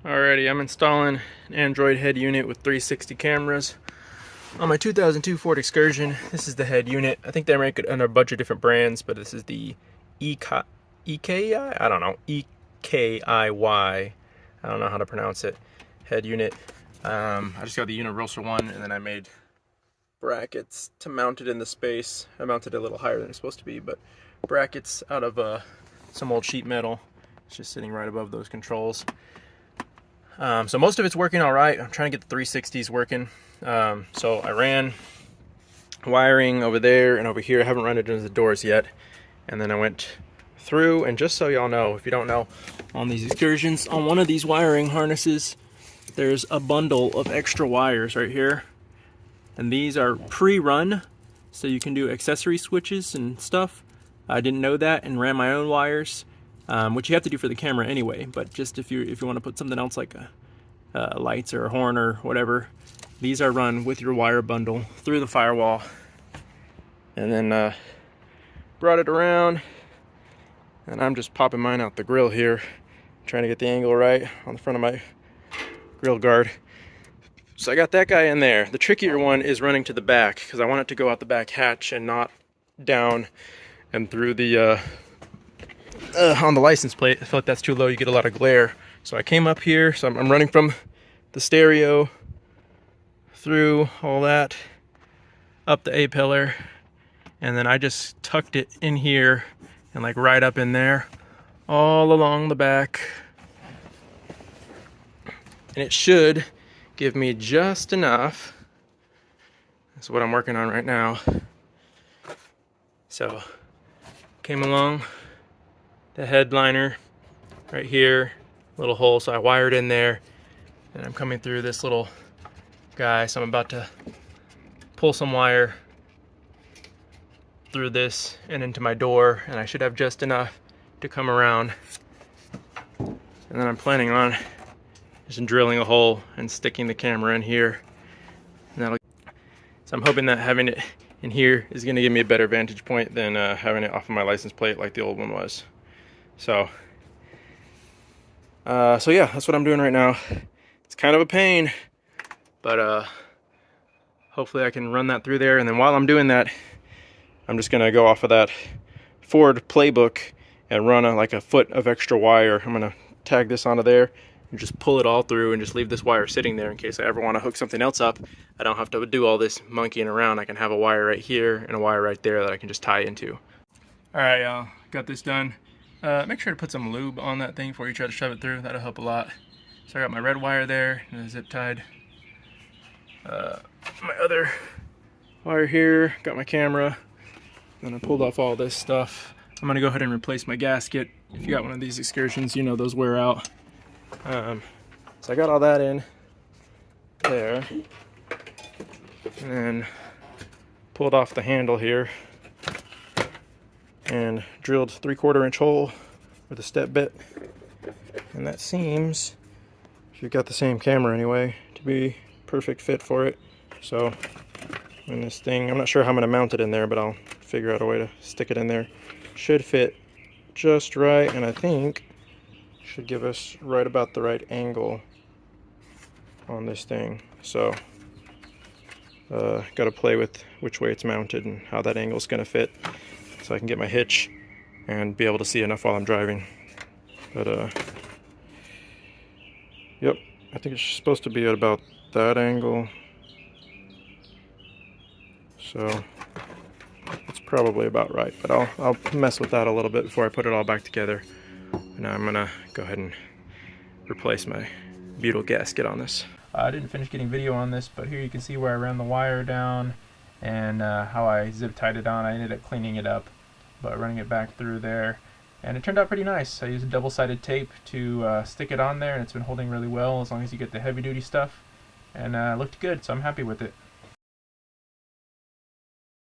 Alrighty, I'm installing an Android head unit with 360 cameras on my 2002 Ford Excursion. This is the head unit. I think they make it under a bunch of different brands, but this is the EIKY? I don't know. EKIY. I don't know how to pronounce it. Head unit. I just got the universal one, and then I made brackets to mount it in the space. I mounted it a little higher than it's supposed to be, but brackets out of some old sheet metal. It's just sitting right above those controls. So most of it's working all right. I'm trying to get the 360s working. So I ran wiring over there and over here. I haven't run it into the doors yet. And then I went through, and just so y'all know, if you don't know, on these excursions, on one of these wiring harnesses, there's a bundle of extra wires right here. And these are pre-run, so you can do accessory switches and stuff. I didn't know that and ran my own wires. Which you have to do for the camera anyway, but just if you want to put something else like lights or a horn or whatever, these are run with your wire bundle through the firewall. And then brought it around, and I'm just popping mine out the grill here, trying to get the angle right on the front of my grill guard. So I got that guy in there. The trickier one is running to the back, because I want it to go out the back hatch and not down and through the on the license plate. I feel like that's too low, you get a lot of glare. So I came up here, so I'm running from the stereo through all that, up the A-pillar, and then I just tucked it in here and like right up in there, all along the back. And it should give me just enough. That's what I'm working on right now. So, came along the headliner right here, little hole, so I wired in there, and I'm coming through this little guy, so I'm about to pull some wire through this and into my door, and I should have just enough to come around. And then I'm planning on just drilling a hole and sticking the camera in here, and so I'm hoping that having it in here is going to give me a better vantage point than having it off of my license plate like the old one was. So yeah, that's what I'm doing right now. It's kind of a pain, but hopefully I can run that through there. And then while I'm doing that, I'm just gonna go off of that Ford playbook and run like a foot of extra wire. I'm gonna tag this onto there and just pull it all through and just leave this wire sitting there in case I ever want to hook something else up. I don't have to do all this monkeying around. I can have a wire right here and a wire right there that I can just tie into. All right, y'all, got this done. Make sure to put some lube on that thing before you try to shove it through. That'll help a lot. So I got my red wire there and zip tied. My other wire here, got my camera. Then I pulled off all this stuff. I'm gonna go ahead and replace my gasket. If you got one of these excursions, you know those wear out. So I got all that in there. And then pulled off the handle here and drilled 3/4 inch hole with a step bit, and that seems, if you've got the same camera anyway, to be perfect fit for it. So when this thing, I'm not sure how I'm going to mount it in there, but I'll figure out a way to stick it in there. Should fit just right, and I think should give us right about the right angle on this thing. So got to play with which way it's mounted and how that angle is going to fit, so I can get my hitch and be able to see enough while I'm driving. But yep, I think it's supposed to be at about that angle, so it's probably about right. But I'll mess with that a little bit before I put it all back together. Now I'm gonna go ahead and replace my butyl gasket on this. I didn't finish getting video on this, but here you can see where I ran the wire down and how I zip tied it on. I ended up cleaning it up, but running it back through there, and it turned out pretty nice. I used a double-sided tape to stick it on there, and it's been holding really well as long as you get the heavy-duty stuff, and it looked good, so I'm happy with it.